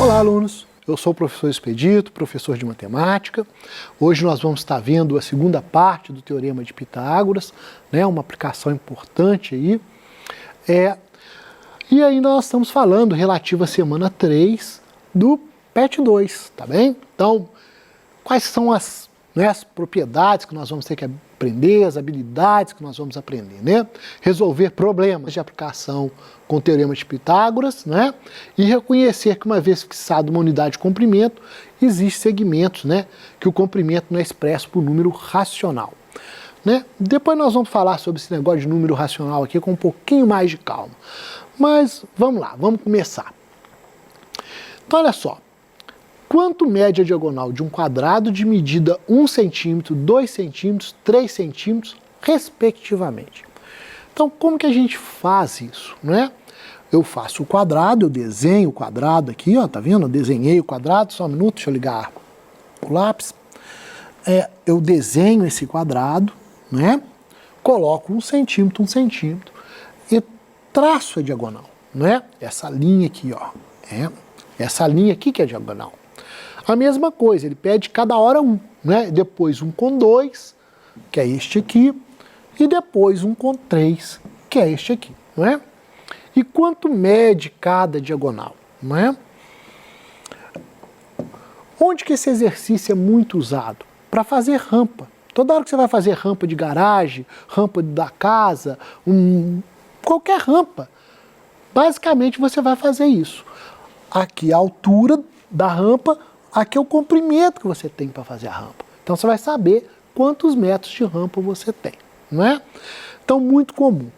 Olá, alunos! Eu sou o professor Expedito, professor de matemática. Hoje nós vamos estar vendo a segunda parte do Teorema de Pitágoras, né, uma aplicação importante aí. E ainda nós estamos falando relativo à semana 3 do PET 2, tá bem? Então, quais são as propriedades que nós vamos ter que aprender, as habilidades que nós vamos aprender, né? Resolver problemas de aplicação com o Teorema de Pitágoras, né? E reconhecer que uma vez fixado uma unidade de comprimento, existem segmentos, né? Que o comprimento não é expresso por número racional, né? Depois nós vamos falar sobre esse negócio de número racional aqui com um pouquinho mais de calma. Mas vamos lá, vamos começar. Então olha só. Quanto mede a diagonal de um quadrado de medida 1 centímetro, 2 centímetros, 3 centímetros, respectivamente? Então, como que a gente faz isso, né? Eu faço o quadrado, eu desenho o quadrado aqui, ó, tá vendo? Eu desenhei o quadrado, só um minuto, deixa eu ligar o lápis. Eu desenho esse quadrado, né? Coloco 1 centímetro e traço a diagonal, né? Essa linha aqui, ó, essa linha aqui que é a diagonal. A mesma coisa, ele pede cada hora um, né? Depois um com 2, que é este aqui, e depois um com 3, que é este aqui, não é? E quanto mede cada diagonal, não é? Onde que esse exercício é muito usado? Para fazer rampa. Toda hora que você vai fazer rampa de garagem, rampa da casa, qualquer rampa, basicamente você vai fazer isso. Aqui a altura da rampa, aqui é o comprimento que você tem para fazer a rampa. Então você vai saber quantos metros de rampa você tem, não é? Então, muito comum.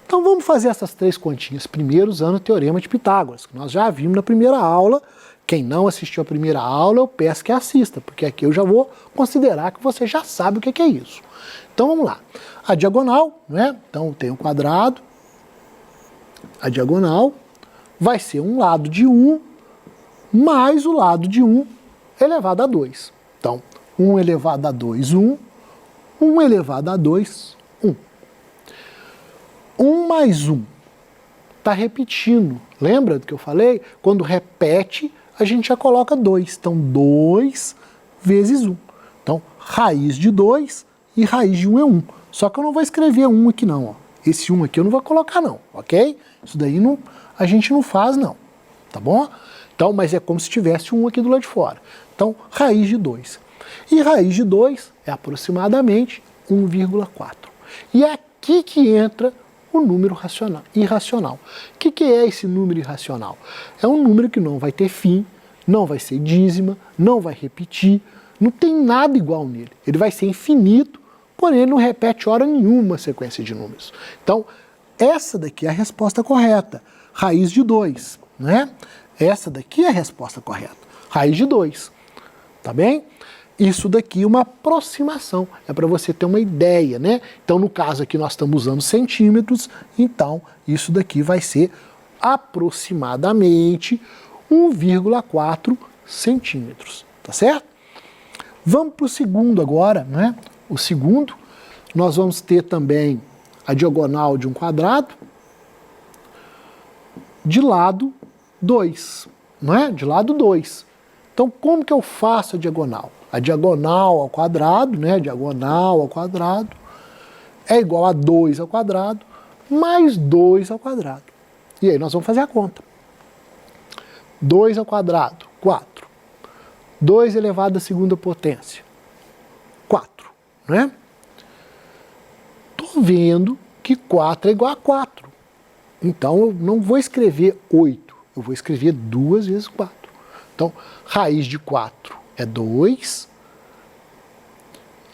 Então vamos fazer essas três continhas primeiro usando o Teorema de Pitágoras, que nós já vimos na primeira aula. Quem não assistiu a primeira aula, eu peço que assista, porque aqui eu já vou considerar que você já sabe o que é isso. Então vamos lá. A diagonal, né? Então tem o quadrado, a diagonal vai ser um lado de 1 mais o lado de 1 elevado a 2. Então, 1 elevado a 2, 1. 1 elevado a 2, 1. 1 mais 1. Está repetindo. Lembra do que eu falei? Quando repete, a gente já coloca 2. Então, 2 vezes 1. Então, raiz de 2 e raiz de 1 é 1. Só que eu não vou escrever 1 aqui não. Ó. Esse 1 aqui eu não vou colocar não, ok? Isso daí não, a gente não faz não, tá bom? Então, mas é como se tivesse 1 aqui do lado de fora. Então, raiz de 2. E raiz de 2 é aproximadamente 1,4. E é aqui que entra o número irracional. O que é esse número irracional? É um número que não vai ter fim, não vai ser dízima, não vai repetir, não tem nada igual nele. Ele vai ser infinito, porém ele não repete hora nenhuma a sequência de números. Então, essa daqui é a resposta correta. Raiz de 2, né? Essa daqui é a resposta correta. Raiz de 2. Tá bem? Isso daqui é uma aproximação. É para você ter uma ideia, né? Então, no caso aqui, nós estamos usando centímetros. Então, isso daqui vai ser aproximadamente 1,4 centímetros. Tá certo? Vamos para o segundo agora, né? O segundo, nós vamos ter também a diagonal de um quadrado de lado 2, não é? De lado 2. Então, como que eu faço a diagonal? A diagonal ao quadrado, né? Diagonal ao quadrado é igual a 2 ao quadrado mais 2 ao quadrado. E aí nós vamos fazer a conta. 2 ao quadrado, 4. 2 elevado à segunda potência, 4, né? Estou vendo que 4 é igual a 4. Então, eu não vou escrever 8, eu vou escrever 2 vezes 4. Então, raiz de 4 é 2,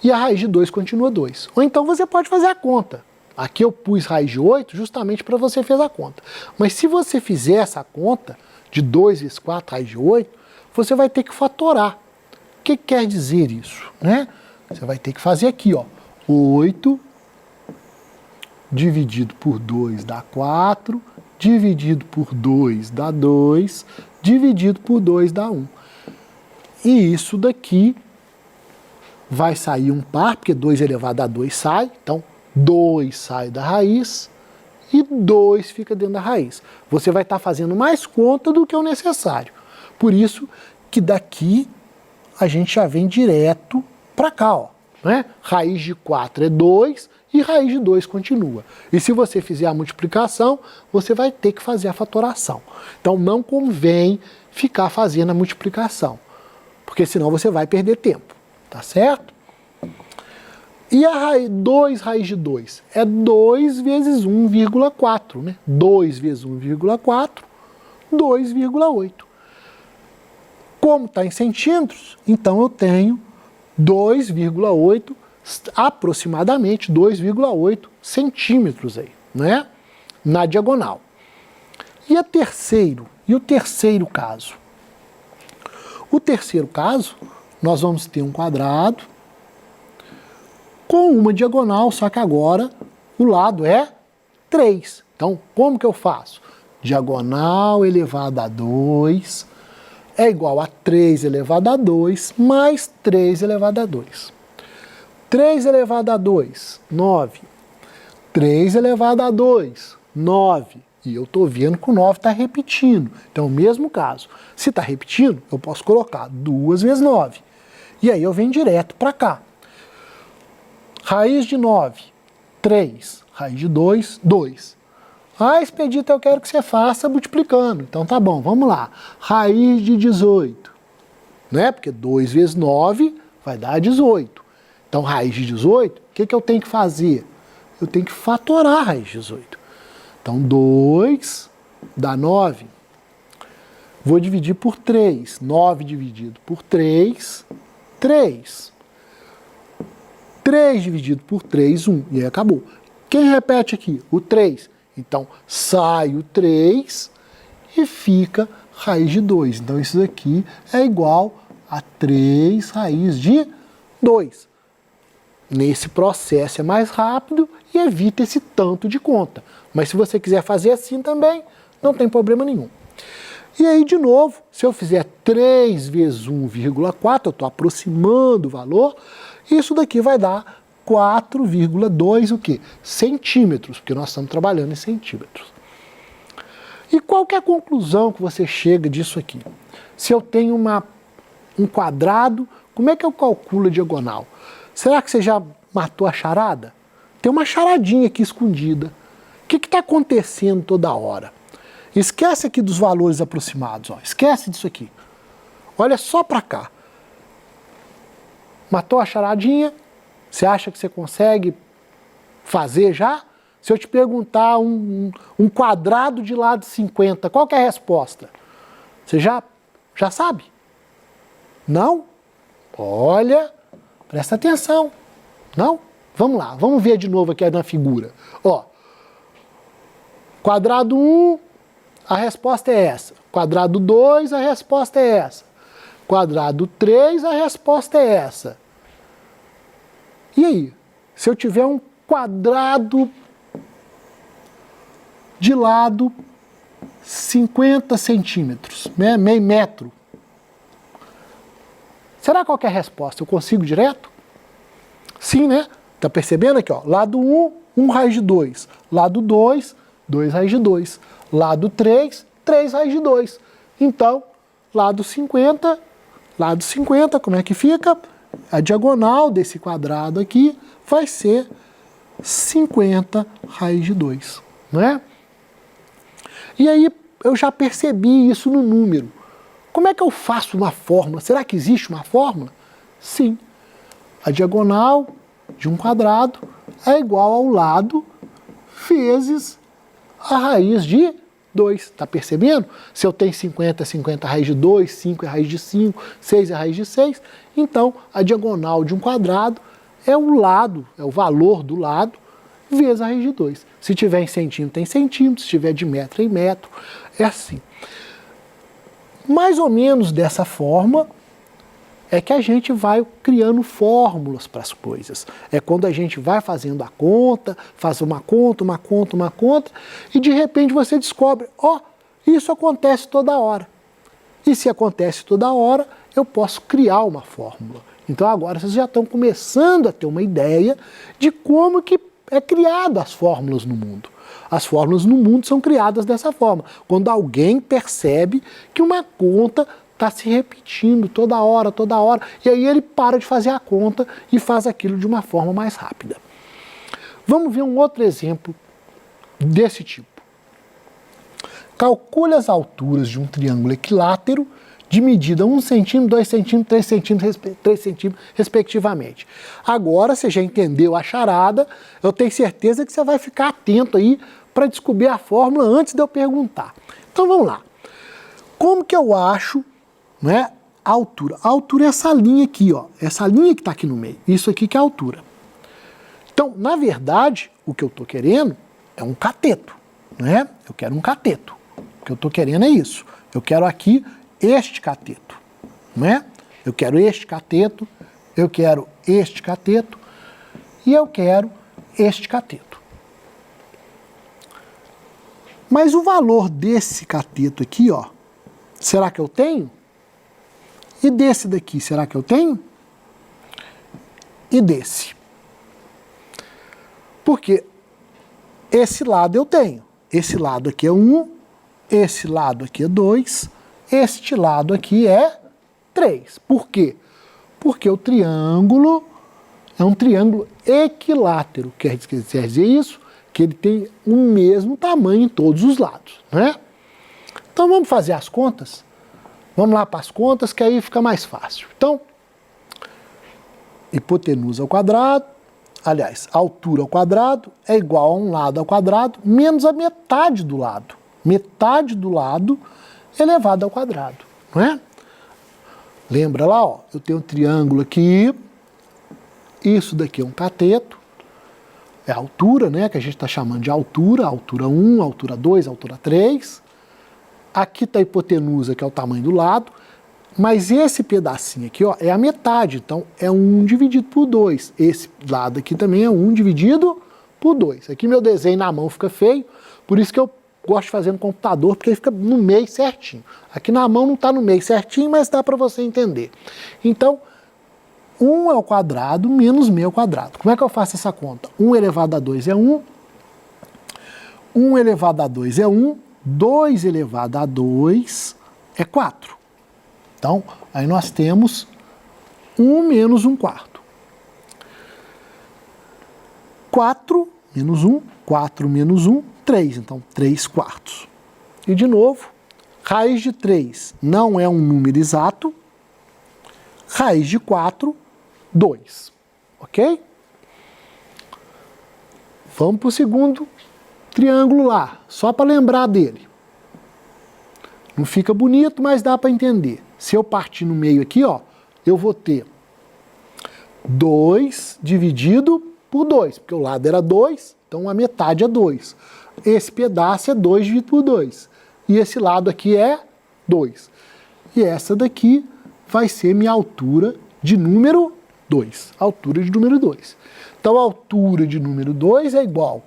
e a raiz de 2 continua 2. Ou então você pode fazer a conta. Aqui eu pus raiz de 8 justamente para você fazer a conta. Mas se você fizer essa conta de 2 vezes 4, raiz de 8, você vai ter que fatorar. O que quer dizer isso, né? Você vai ter que fazer aqui, ó, 8 dividido por 2 dá 4, dividido por 2 dá 2, dividido por 2 dá 1. E isso daqui vai sair um par, porque 2 elevado a 2 sai, então 2 sai da raiz e 2 fica dentro da raiz. Você vai estar fazendo mais conta do que o necessário. Por isso que daqui a gente já vem direto para cá, ó, né? Raiz de 4 é 2 e raiz de 2 continua. E se você fizer a multiplicação, você vai ter que fazer a fatoração. Então não convém ficar fazendo a multiplicação, porque senão você vai perder tempo, tá certo? E a 2 raiz de 2? É 2 vezes 1,4, né? 2 vezes 1,4, 2,8. Como está em centímetros, então eu tenho 2,8, aproximadamente 2,8 centímetros aí, né? Na diagonal. E o terceiro caso? O terceiro caso, nós vamos ter um quadrado com uma diagonal, só que agora o lado é 3. Então, como que eu faço? Diagonal elevada a 2 é igual a 3 elevado a 2 mais 3 elevado a 2. 3 elevado a 2, 9. 3 elevado a 2, 9. E eu estou vendo que o 9 está repetindo. Então, o mesmo caso. Se está repetindo, eu posso colocar 2 vezes 9. E aí eu venho direto para cá. Raiz de 9, 3. Raiz de 2, 2. Ah, Expedito, eu quero que você faça multiplicando. Então tá bom, vamos lá. Raiz de 18. Né? Porque 2 vezes 9 vai dar 18. Então, raiz de 18, o que eu tenho que fazer? Eu tenho que fatorar a raiz de 18. Então, 2 dá 9. Vou dividir por 3. 9 dividido por 3, 3. 3 dividido por 3, 1. E aí acabou. Quem repete aqui? O 3. Então, sai o 3 e fica raiz de 2. Então, isso aqui é igual a 3 raiz de 2. Nesse processo é mais rápido e evita esse tanto de conta. Mas se você quiser fazer assim também, não tem problema nenhum. E aí, de novo, se eu fizer 3 vezes 1,4, eu estou aproximando o valor, isso daqui vai dar 4,2 o quê? Centímetros, porque nós estamos trabalhando em centímetros. E qual que é a conclusão que você chega disso aqui? Se eu tenho um quadrado, como é que eu calculo a diagonal? Será que você já matou a charada? Tem uma charadinha aqui escondida. O que está acontecendo toda hora? Esquece aqui dos valores aproximados, ó. Esquece disso aqui. Olha só para cá. Matou a charadinha? Você acha que você consegue fazer já? Se eu te perguntar um quadrado de lado 50, qual que é a resposta? Você já sabe? Não? Olha, presta atenção. Não? Vamos lá, vamos ver de novo aqui na figura. Ó, quadrado 1, a resposta é essa. Quadrado 2, a resposta é essa. Quadrado 3, a resposta é essa. E aí? Se eu tiver um quadrado de lado 50 centímetros, né? Meio metro. Será qual que é a resposta? Eu consigo direto? Sim, né? Tá percebendo aqui, ó? Lado 1, 1 raiz de 2. Lado 2, 2 raiz de 2. Lado 3, 3 raiz de 2. Então, lado 50, como é que fica? A diagonal desse quadrado aqui vai ser 50 raiz de 2, né? E aí eu já percebi isso no número. Como é que eu faço uma fórmula? Será que existe uma fórmula? Sim. A diagonal de um quadrado é igual ao lado vezes a raiz de 2. Está percebendo? Se eu tenho 50, 50 é raiz de 2, 5 é raiz de 5, 6 é raiz de 6, então a diagonal de um quadrado é o lado, é o valor do lado, vezes a raiz de 2. Se tiver em centímetro, em centímetro, se tiver de metro, em metro, é assim. Mais ou menos dessa forma é que a gente vai criando fórmulas para as coisas. É quando a gente vai fazendo a conta, faz uma conta, e de repente você descobre, ó, isso acontece toda hora. E se acontece toda hora, eu posso criar uma fórmula. Então agora vocês já estão começando a ter uma ideia de como que é criada as fórmulas no mundo. As fórmulas no mundo são criadas dessa forma, quando alguém percebe que uma conta está se repetindo toda hora, e aí ele para de fazer a conta e faz aquilo de uma forma mais rápida. Vamos ver um outro exemplo desse tipo. Calcule as alturas de um triângulo equilátero de medida 1 centímetro, 2 centímetros, 3 centímetros, 3 centímetros, respectivamente. Agora, você já entendeu a charada, eu tenho certeza que você vai ficar atento aí para descobrir a fórmula antes de eu perguntar. Então vamos lá. Como que eu acho, né, a altura? A altura é essa linha aqui, ó, essa linha que está aqui no meio. Isso aqui que é a altura. Então, na verdade, o que eu estou querendo é um cateto, né? Eu quero um cateto. O que eu estou querendo é isso. Eu quero aqui este cateto, né? Eu quero este cateto, eu quero este cateto e eu quero este cateto. Mas o valor desse cateto aqui, ó, será que eu tenho? E desse daqui, será que eu tenho? E desse? Porque esse lado eu tenho. Esse lado aqui é 1, esse lado aqui é 2, este lado aqui é 3. Por quê? Porque o triângulo é um triângulo equilátero. Quer dizer isso? Que ele tem o mesmo tamanho em todos os lados, né? Então vamos fazer as contas? Vamos lá para as contas, que aí fica mais fácil. Então, hipotenusa ao quadrado, aliás, altura ao quadrado é igual a um lado ao quadrado menos a metade do lado. Metade do lado elevado ao quadrado, não é? Lembra lá, ó, eu tenho um triângulo aqui, isso daqui é um cateto, é a altura, né, que a gente está chamando de altura 1, altura 2, altura 3. Aqui está a hipotenusa, que é o tamanho do lado, mas esse pedacinho aqui, ó, é a metade, então é 1 dividido por 2. Esse lado aqui também é 1 dividido por 2. Aqui meu desenho na mão fica feio, por isso que eu gosto de fazer no computador, porque ele fica no meio certinho. Aqui na mão não está no meio certinho, mas dá para você entender. Então, 1 ao quadrado menos meio ao quadrado. Como é que eu faço essa conta? 1 elevado a 2 é 1, 1 elevado a 2 é 1, 2 elevado a 2 é 4. Então, aí nós temos 1 menos 1 quarto. 4 menos 1, 4 menos 1, 3. Então, 3 quartos. E de novo, raiz de 3 não é um número exato. Raiz de 4, 2. Ok? Vamos para o segundo triângulo lá, só para lembrar dele. Não fica bonito, mas dá para entender. Se eu partir no meio aqui, ó, eu vou ter 2 dividido por 2, porque o lado era 2, então a metade é 2. Esse pedaço é 2 dividido por 2. E esse lado aqui é 2. E essa daqui vai ser minha altura de número 2. Altura de número 2. Então a altura de número 2 é igual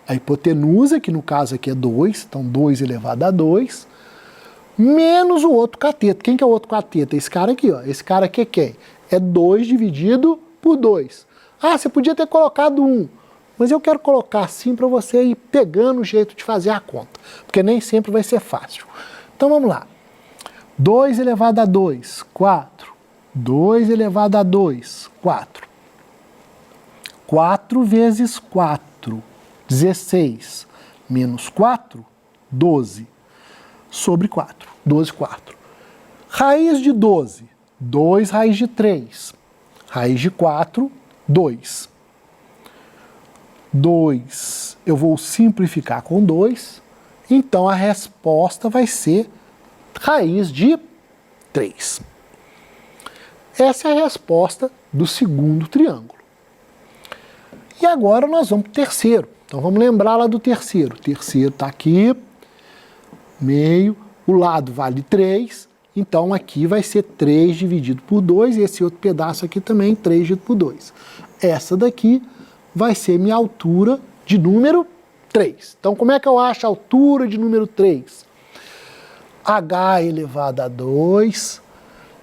a hipotenusa, que no caso aqui é 2, então 2 elevado a 2, menos o outro cateto. Quem que é o outro cateto? Esse cara aqui, ó. Esse cara aqui é quem? É 2 dividido por 2. Ah, você podia ter colocado 1, mas eu quero colocar assim para você ir pegando o jeito de fazer a conta, porque nem sempre vai ser fácil. Então vamos lá. 2 elevado a 2, 4. 2 elevado a 2, 4. 4 vezes 4, 16. Menos 4, 12. Sobre 4. 12 4. Raiz de 12, 2 raiz de 3. Raiz de 4, 2. 2, eu vou simplificar com 2, então a resposta vai ser raiz de 3. Essa é a resposta do segundo triângulo. E agora nós vamos para o terceiro. Então vamos lembrar lá do terceiro. O terceiro está aqui, meio, o lado vale 3, então aqui vai ser 3 dividido por 2, e esse outro pedaço aqui também 3 dividido por 2. Essa daqui vai ser minha altura de número 3. Então como é que eu acho a altura de número 3? H elevado a 2,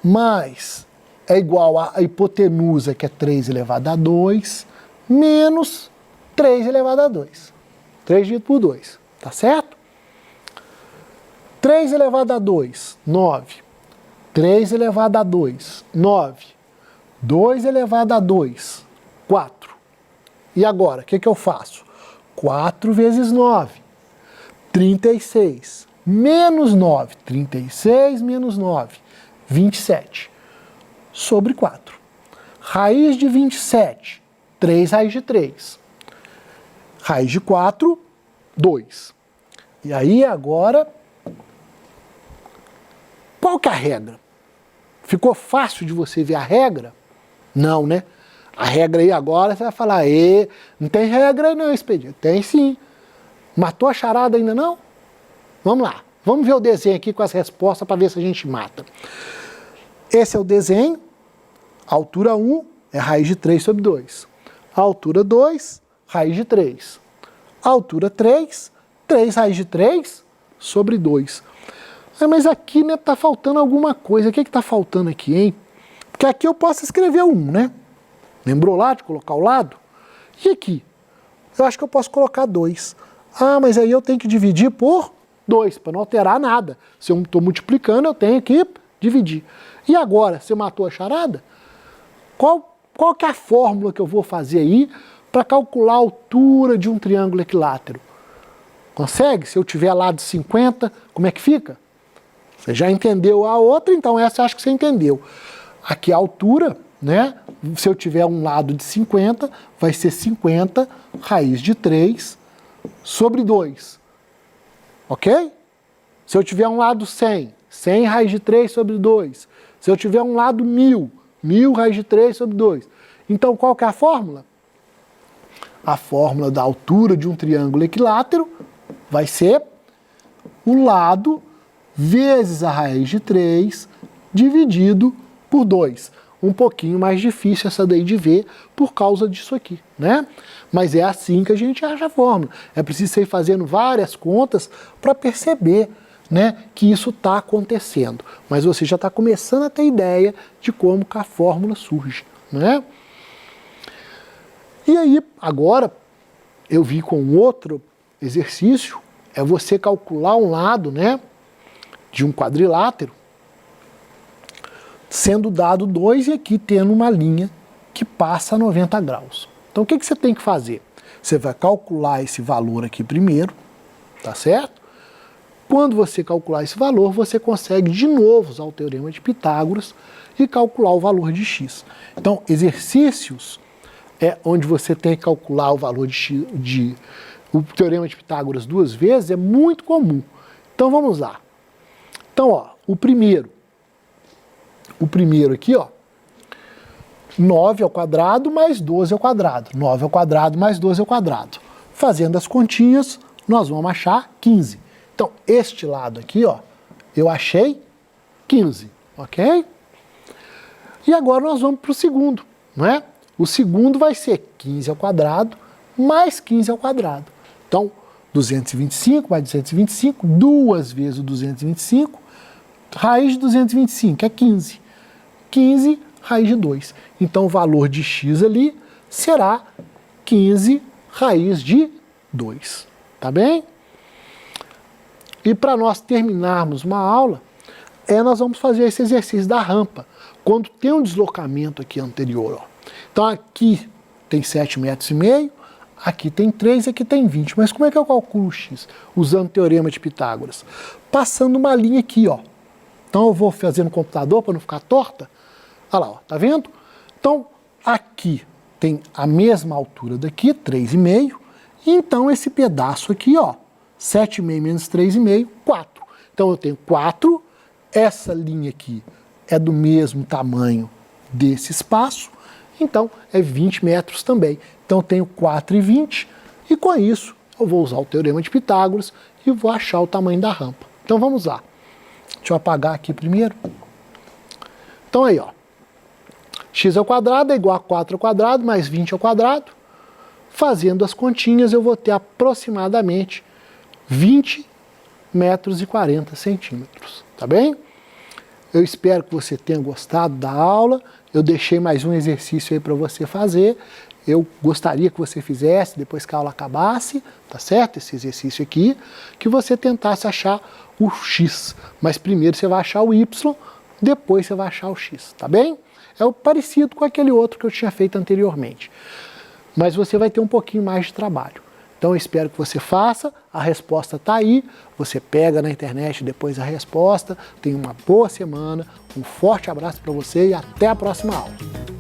mais é igual a hipotenusa, que é 3 elevado a 2, menos 3 elevado a 2. 3 dividido por 2, tá certo? 3 elevado a 2, 9. 3 elevado a 2, 9. 2 elevado a 2, 4. E agora, o que eu faço? 4 vezes 9, 36. Menos 9, 36 menos 9, 27. Sobre 4. Raiz de 27, 3 raiz de 3. Raiz de 4, 2. E aí agora, qual que é a regra? Ficou fácil de você ver a regra? Não, né? A regra aí agora, você vai falar, não tem regra aí não, Expedito. Tem sim. Matou a charada ainda não? Vamos lá. Vamos ver o desenho aqui com as respostas para ver se a gente mata. Esse é o desenho. A altura 1 é raiz de 3 sobre 2. A altura 2, raiz de 3. A altura 3, 3 raiz de 3 sobre 2. Mas aqui, né, tá faltando alguma coisa. O que tá faltando aqui, hein? Porque aqui eu posso escrever 1, né? Lembrou lá de colocar ao lado? E aqui? Eu acho que eu posso colocar 2. Ah, mas aí eu tenho que dividir por 2, para não alterar nada. Se eu estou multiplicando, eu tenho que dividir. E agora, você matou a charada? Qual que é a fórmula que eu vou fazer aí para calcular a altura de um triângulo equilátero? Consegue? Se eu tiver lado 50, como é que fica? Você já entendeu a outra, então essa eu acho que você entendeu. Aqui a altura, né? Se eu tiver um lado de 50, vai ser 50 raiz de 3 sobre 2. Ok? Se eu tiver um lado 100, 100 raiz de 3 sobre 2. Se eu tiver um lado 1000, 1000 raiz de 3 sobre 2. Então qual que é a fórmula? A fórmula da altura de um triângulo equilátero vai ser o lado vezes a raiz de 3 dividido por 2. Um pouquinho mais difícil essa daí de ver por causa disso aqui, né? Mas é assim que a gente acha a fórmula. É preciso ir fazendo várias contas para perceber, né, que isso está acontecendo. Mas você já está começando a ter ideia de como que a fórmula surge, né? E aí, agora, eu vi com outro exercício, é você calcular um lado, né, de um quadrilátero, sendo dado 2 e aqui tendo uma linha que passa a 90 graus. Então o que você tem que fazer? Você vai calcular esse valor aqui primeiro, tá certo? Quando você calcular esse valor, você consegue de novo usar o teorema de Pitágoras e calcular o valor de x. Então, exercícios é onde você tem que calcular o valor de x, o teorema de Pitágoras 2 vezes, é muito comum. Então vamos lá. Então, ó, o primeiro aqui, ó, 9 ao quadrado mais 12 ao quadrado. 9 ao quadrado mais 12 ao quadrado. Fazendo as continhas, nós vamos achar 15. Então, este lado aqui, ó, eu achei 15, ok? E agora nós vamos para o segundo, não é? O segundo vai ser 15 ao quadrado mais 15 ao quadrado. Então, 225 mais 225, 2 vezes o 225, raiz de 225 é 15. 15 raiz de 2. Então, o valor de x ali será 15 raiz de 2. Tá bem? E para nós terminarmos uma aula, nós vamos fazer esse exercício da rampa, quando tem um deslocamento aqui anterior. Ó. Então, aqui tem 7,5 metros, aqui tem 3, aqui tem 20. Mas como é que eu calculo o x? Usando o teorema de Pitágoras. Passando uma linha aqui, ó. Então, eu vou fazer no computador para não ficar torta. Olha lá, ó, tá vendo? Então, aqui tem a mesma altura daqui, 3,5. E então, esse pedaço aqui, ó, 7,5 menos 3,5, 4. Então, eu tenho 4. Essa linha aqui é do mesmo tamanho desse espaço. Então, é 20 metros também. Então, eu tenho 4,20. E com isso, eu vou usar o teorema de Pitágoras e vou achar o tamanho da rampa. Então, vamos lá. Deixa eu apagar aqui primeiro. Então, aí, ó. X ao quadrado é igual a 4 ao quadrado mais 20 ao quadrado. Fazendo as continhas, eu vou ter aproximadamente 20 metros e 40 centímetros. Tá bem? Eu espero que você tenha gostado da aula. Eu deixei mais um exercício aí para você fazer. Eu gostaria que você fizesse, depois que a aula acabasse, tá certo? Esse exercício aqui, que você tentasse achar o x. Mas primeiro você vai achar o y depois você vai achar o X, tá bem? É o parecido com aquele outro que eu tinha feito anteriormente. Mas você vai ter um pouquinho mais de trabalho. Então eu espero que você faça, a resposta está aí, você pega na internet depois a resposta, tenha uma boa semana, um forte abraço para você e até a próxima aula.